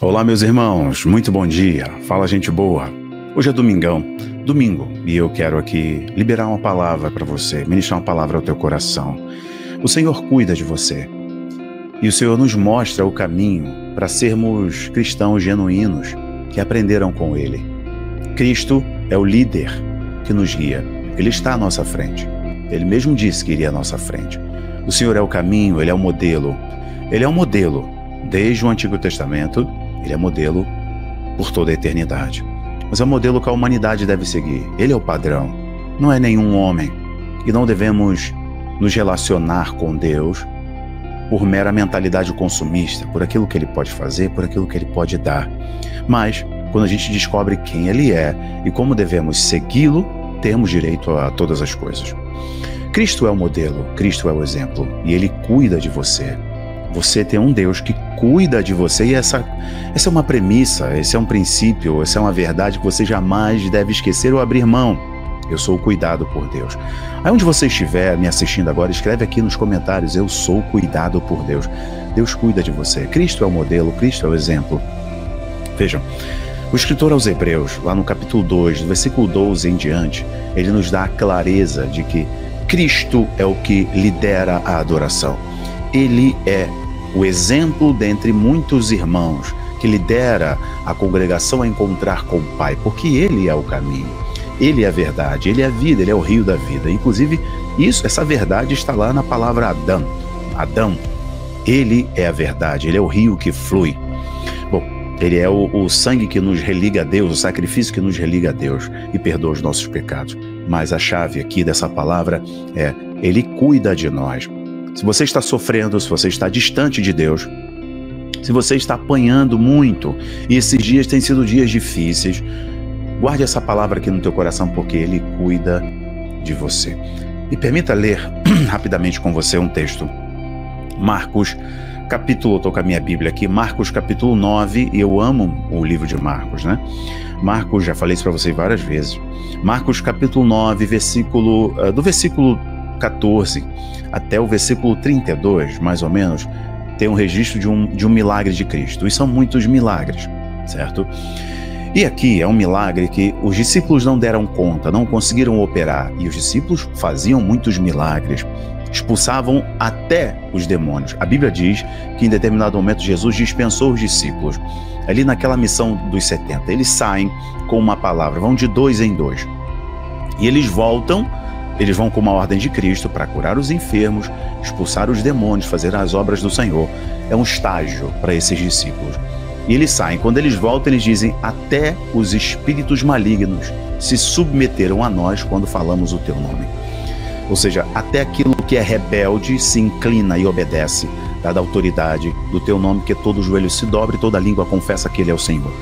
Olá, meus irmãos, muito bom dia, fala gente boa. Hoje é domingo, e eu quero aqui liberar uma palavra para você, ministrar uma palavra ao teu coração. O Senhor cuida de você, e o Senhor nos mostra o caminho para sermos cristãos genuínos que aprenderam com Ele. Cristo é o líder que nos guia, Ele está à nossa frente, Ele mesmo disse que iria à nossa frente. O Senhor é o caminho, Ele é o modelo, desde o Antigo Testamento, Ele é modelo por toda a eternidade. Mas é o modelo que a humanidade deve seguir. Ele é o padrão, não é nenhum homem. E não devemos nos relacionar com Deus por mera mentalidade consumista, por aquilo que Ele pode fazer, por aquilo que Ele pode dar. Mas, quando a gente descobre quem Ele é e como devemos segui-lo, temos direito a todas as coisas. Cristo é o modelo, Cristo é o exemplo, e Ele cuida de você. Você tem um Deus que cuida de você, e essa é uma premissa, esse é um princípio, essa é uma verdade que você jamais deve esquecer ou abrir mão. Eu sou cuidado por Deus. Aí onde você estiver me assistindo agora, escreve aqui nos comentários: eu sou cuidado por Deus. Deus cuida de você. Cristo é o modelo, Cristo é o exemplo. Vejam, o escritor aos Hebreus, lá no capítulo 2, do versículo 12 em diante, ele nos dá a clareza de que Cristo é o que lidera a adoração. Ele é o exemplo dentre muitos irmãos que lidera a congregação a encontrar com o Pai, porque Ele é o caminho, Ele é a verdade, Ele é a vida, Ele é o rio da vida. Inclusive, essa verdade está lá na palavra Adão. Ele é a verdade, Ele é o rio que flui. Bom, Ele é o sangue que nos religa a Deus, o sacrifício que nos religa a Deus e perdoa os nossos pecados. Mas a chave aqui dessa palavra é: Ele cuida de nós. Se você está sofrendo, se você está distante de Deus, se você está apanhando muito, e esses dias têm sido dias difíceis, guarde essa palavra aqui no teu coração, porque Ele cuida de você. E permita ler rapidamente com você um texto. Marcos, capítulo, estou com a minha Bíblia aqui, Marcos capítulo 9, e eu amo o livro de Marcos, né? Marcos, já falei isso para você várias vezes. Marcos capítulo 9, do versículo 14 até o versículo 32, mais ou menos, tem um registro de um milagre de Cristo. E são muitos milagres, certo? E aqui é um milagre que os discípulos não deram conta, não conseguiram operar. E os discípulos faziam muitos milagres, expulsavam até os demônios. A Bíblia diz que em determinado momento Jesus dispensou os discípulos. Ali naquela missão dos 70, eles saem com uma palavra, vão de 2 em 2. E eles vão com uma ordem de Cristo para curar os enfermos, expulsar os demônios, fazer as obras do Senhor. É um estágio para esses discípulos. E eles saem. Quando eles voltam, eles dizem: até os espíritos malignos se submeteram a nós quando falamos o teu nome. Ou seja, até aquilo que é rebelde se inclina e obedece, dada a autoridade do teu nome, que todo joelho se dobre e toda língua confessa que Ele é o Senhor.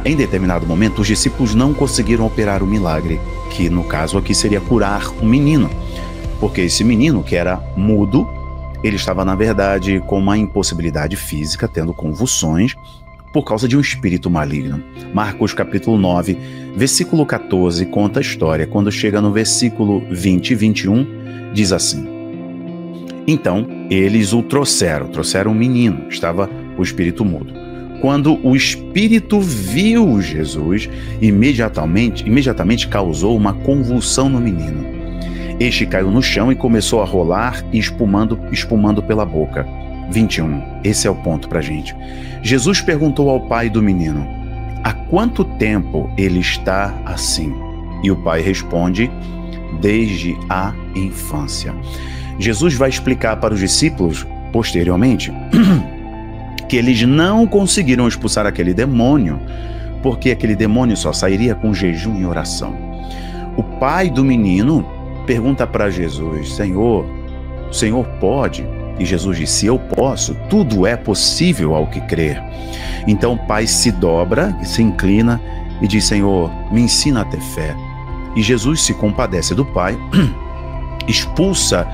Em determinado momento, os discípulos não conseguiram operar o milagre, que no caso aqui seria curar um menino, porque esse menino, que era mudo, ele estava na verdade com uma impossibilidade física, tendo convulsões por causa de um espírito maligno. Marcos capítulo 9, versículo 14, conta a história. Quando chega no versículo 20 e 21, diz assim: então eles o trouxeram um menino, estava o espírito mudo. Quando o espírito viu Jesus, imediatamente causou uma convulsão no menino. Este caiu no chão e começou a rolar e espumando pela boca. 21. Esse é o ponto pra gente. Jesus perguntou ao pai do menino: há quanto tempo ele está assim? E o pai responde: desde a infância. Jesus vai explicar para os discípulos, posteriormente, que eles não conseguiram expulsar aquele demônio, porque aquele demônio só sairia com jejum e oração. O pai do menino pergunta para Jesus: Senhor, o Senhor pode? E Jesus disse: eu posso, tudo é possível ao que crer. Então o pai se dobra, se inclina e diz: Senhor, me ensina a ter fé. E Jesus se compadece do pai, expulsa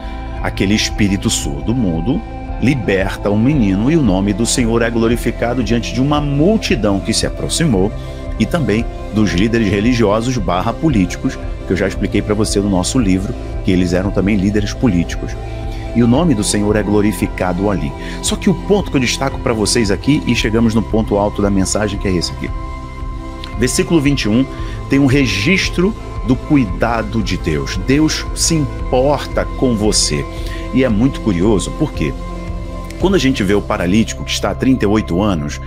aquele espírito surdo, mudo, liberta o menino, e o nome do Senhor é glorificado diante de uma multidão que se aproximou, e também dos líderes religiosos / políticos, que eu já expliquei para você no nosso livro, que eles eram também líderes políticos. e o nome do Senhor é glorificado ali. Só que o ponto que eu destaco para vocês aqui, e chegamos no ponto alto da mensagem, que é esse aqui. Versículo 21 tem um registro do cuidado de Deus. Deus se importa com você. E é muito curioso, por quê? Quando a gente vê o paralítico que está há 38 anos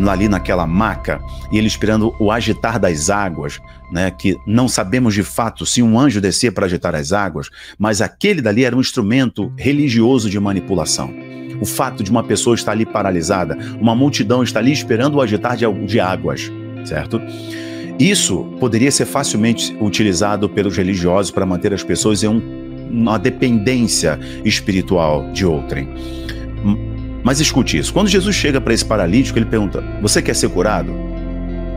ali naquela maca, e ele esperando o agitar das águas, né, que não sabemos de fato se um anjo descia para agitar as águas, mas aquele dali era um instrumento religioso de manipulação. O fato de uma pessoa estar ali paralisada, uma multidão está ali esperando o agitar de águas, certo? Isso poderia ser facilmente utilizado pelos religiosos para manter as pessoas em uma dependência espiritual de outrem. Mas escute isso, quando Jesus chega para esse paralítico, ele pergunta: você quer ser curado?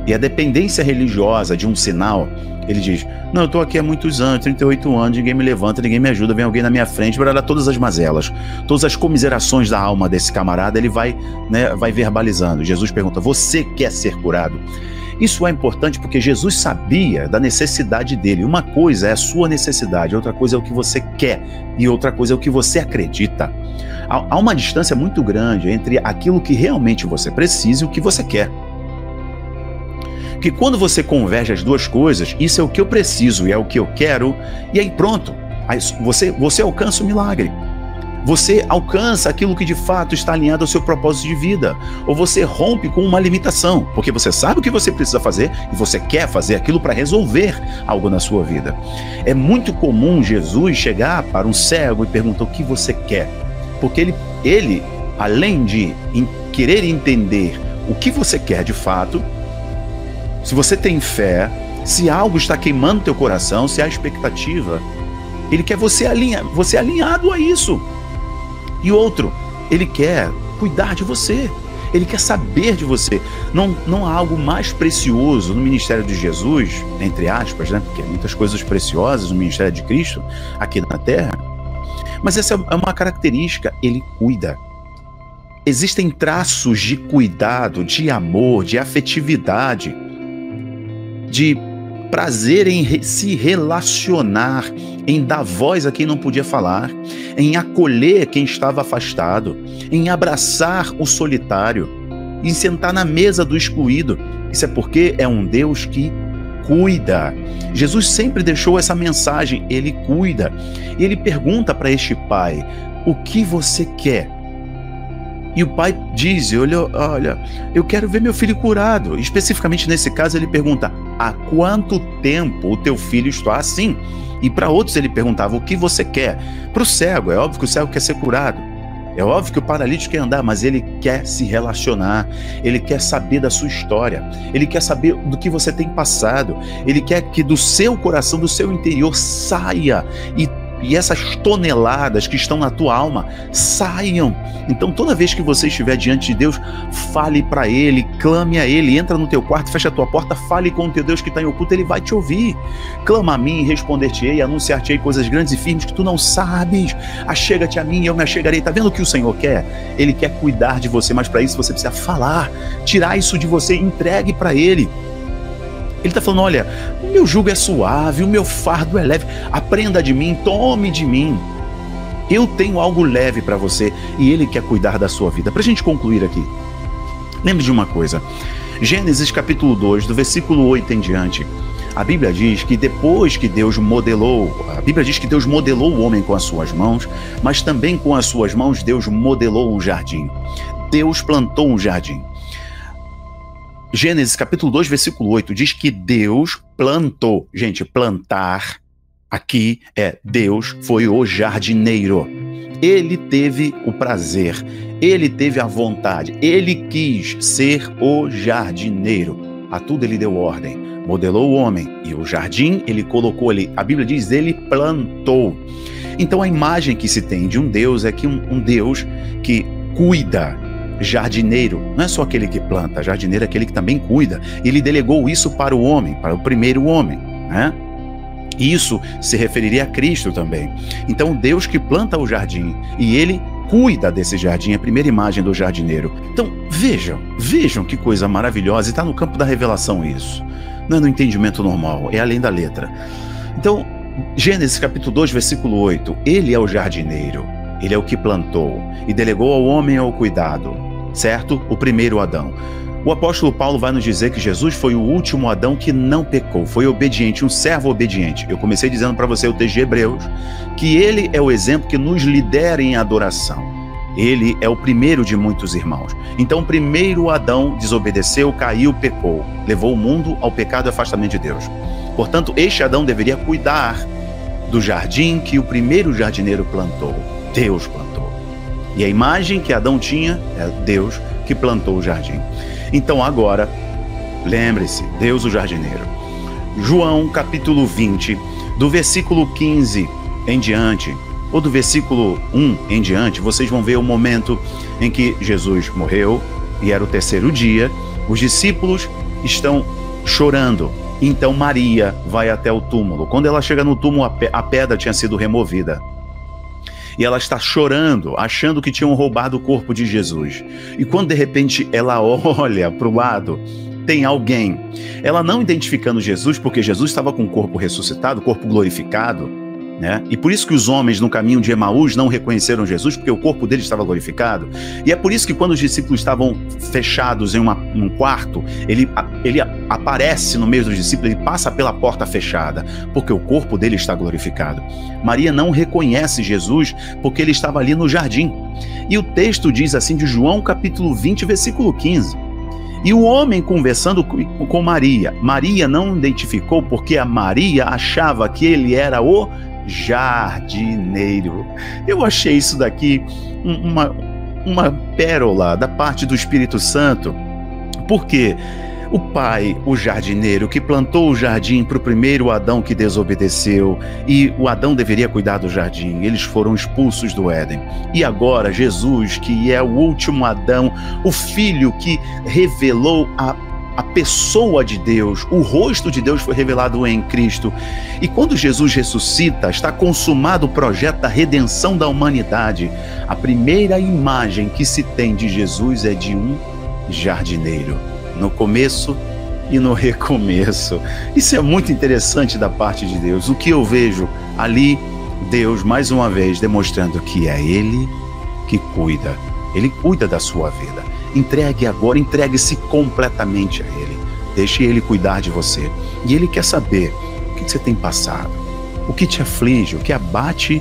E a dependência religiosa de um sinal, ele diz: não, eu estou aqui há muitos anos, 38 anos, ninguém me levanta, ninguém me ajuda, vem alguém na minha frente para dar todas as mazelas, todas as comiserações da alma desse camarada, ele vai verbalizando. Jesus pergunta: você quer ser curado? Isso é importante porque Jesus sabia da necessidade dele. Uma coisa é a sua necessidade, outra coisa é o que você quer e outra coisa é o que você acredita. Há uma distância muito grande entre aquilo que realmente você precisa e o que você quer. Que quando você converge as duas coisas, isso é o que eu preciso e é o que eu quero, e aí pronto, aí você alcança o milagre. Você alcança aquilo que de fato está alinhado ao seu propósito de vida. Ou você rompe com uma limitação, porque você sabe o que você precisa fazer e você quer fazer aquilo para resolver algo na sua vida. É muito comum Jesus chegar para um cego e perguntar: o que você quer? Porque ele além de querer entender o que você quer de fato, se você tem fé, se algo está queimando teu coração, se há expectativa, ele quer você alinhado a isso. E outro, ele quer cuidar de você, ele quer saber de você. Não há algo mais precioso no ministério de Jesus, entre aspas, né? Porque há muitas coisas preciosas no ministério de Cristo aqui na Terra, mas essa é uma característica: ele cuida. Existem traços de cuidado, de amor, de afetividade, de prazer em se relacionar, em dar voz a quem não podia falar, em acolher quem estava afastado, em abraçar o solitário, em sentar na mesa do excluído. Isso é porque é um Deus que cuida. Jesus sempre deixou essa mensagem: ele cuida. E ele pergunta para este pai: o que você quer? E o pai diz: olha, eu quero ver meu filho curado. Especificamente nesse caso ele pergunta: há quanto tempo o teu filho está assim? E para outros ele perguntava: o que você quer? Para o cego, é óbvio que o cego quer ser curado. É óbvio que o paralítico quer andar, mas ele quer se relacionar, ele quer saber da sua história, ele quer saber do que você tem passado, ele quer que do seu coração, do seu interior saia e essas toneladas que estão na tua alma saiam. Então toda vez que você estiver diante de Deus, fale para Ele, clame a Ele, entra no teu quarto, fecha a tua porta, fale com o teu Deus que está em oculto, Ele vai te ouvir. Clama a mim, responder-te-ei, anunciar-te-ei coisas grandes e firmes que tu não sabes. Achega-te a mim e eu me achegarei. Tá vendo o que o Senhor quer? Ele quer cuidar de você, mas para isso você precisa falar, tirar isso de você, entregue para Ele. Ele está falando: olha, o meu jugo é suave, o meu fardo é leve, aprenda de mim, tome de mim. Eu tenho algo leve para você e Ele quer cuidar da sua vida. Para a gente concluir aqui, lembre de uma coisa. Gênesis capítulo 2, do versículo 8 em diante, a Bíblia diz que depois que Deus modelou o homem com as suas mãos, mas também com as suas mãos Deus modelou um jardim. Deus plantou um jardim. Gênesis capítulo 2, versículo 8, diz que Deus plantou. Gente, plantar aqui Deus foi o jardineiro. Ele teve o prazer, ele teve a vontade, ele quis ser o jardineiro. A tudo ele deu ordem, modelou o homem e o jardim ele colocou ali. A Bíblia diz: ele plantou. Então a imagem que se tem de um Deus é que um Deus que cuida. Jardineiro não é só aquele que planta, jardineiro é aquele que também cuida. Ele delegou isso para o homem, para o primeiro homem, né? Isso se referiria a Cristo também. Então Deus que planta o jardim e Ele cuida desse jardim, a primeira imagem do jardineiro. Então vejam que coisa maravilhosa, e está no campo da revelação isso. Não é no entendimento normal, é além da letra. Então, Gênesis capítulo 2, versículo 8, Ele é o jardineiro. Ele é o que plantou e delegou ao homem o cuidado, certo? O primeiro Adão. O apóstolo Paulo vai nos dizer que Jesus foi o último Adão que não pecou, foi obediente, um servo obediente. Eu comecei dizendo para você o texto de Hebreus, que ele é o exemplo que nos lidera em adoração. Ele é o primeiro de muitos irmãos. Então o primeiro Adão desobedeceu, caiu, pecou, levou o mundo ao pecado e afastamento de Deus. Portanto, este Adão deveria cuidar do jardim que o primeiro jardineiro plantou. Deus plantou. E a imagem que Adão tinha é Deus que plantou o jardim. Então agora, lembre-se, Deus o jardineiro. João capítulo 20, do versículo 15 em diante, ou do versículo 1 em diante, vocês vão ver o momento em que Jesus morreu, e era o terceiro dia, os discípulos estão chorando. Então Maria vai até o túmulo. Quando ela chega no túmulo, a pedra tinha sido removida. E ela está chorando, achando que tinham roubado o corpo de Jesus. E quando de repente ela olha para o lado, tem alguém. Ela não identificando Jesus, porque Jesus estava com o corpo ressuscitado, o corpo glorificado, né? E por isso que os homens no caminho de Emaús não reconheceram Jesus, porque o corpo dele estava glorificado. E é por isso que quando os discípulos estavam fechados em um quarto, ele aparece no meio dos discípulos, ele passa pela porta fechada, porque o corpo dele está glorificado. Maria não reconhece Jesus, porque ele estava ali no jardim. E o texto diz assim de João capítulo 20, versículo 15. E o homem conversando com Maria. Maria não identificou, porque a Maria achava que ele era o jardineiro. Eu achei isso daqui uma pérola da parte do Espírito Santo, porque o pai, o jardineiro, que plantou o jardim para o primeiro Adão que desobedeceu, e o Adão deveria cuidar do jardim, eles foram expulsos do Éden. E agora Jesus, que é o último Adão, o filho que revelou a pessoa de Deus, o rosto de Deus foi revelado em Cristo. E quando Jesus ressuscita, está consumado o projeto da redenção da humanidade. A primeira imagem que se tem de Jesus é de um jardineiro, no começo e no recomeço. Isso é muito interessante da parte de Deus. O que eu vejo ali, Deus mais uma vez demonstrando que é Ele que cuida. Ele cuida da sua vida. Entregue agora, entregue-se completamente a Ele. Deixe Ele cuidar de você. E Ele quer saber o que você tem passado, o que te aflige, o que abate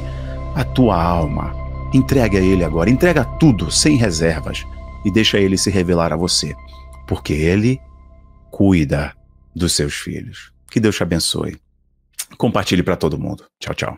a tua alma. Entregue a Ele agora, entrega tudo, sem reservas, e deixa Ele se revelar a você, porque Ele cuida dos seus filhos. Que Deus te abençoe. Compartilhe para todo mundo. Tchau, tchau.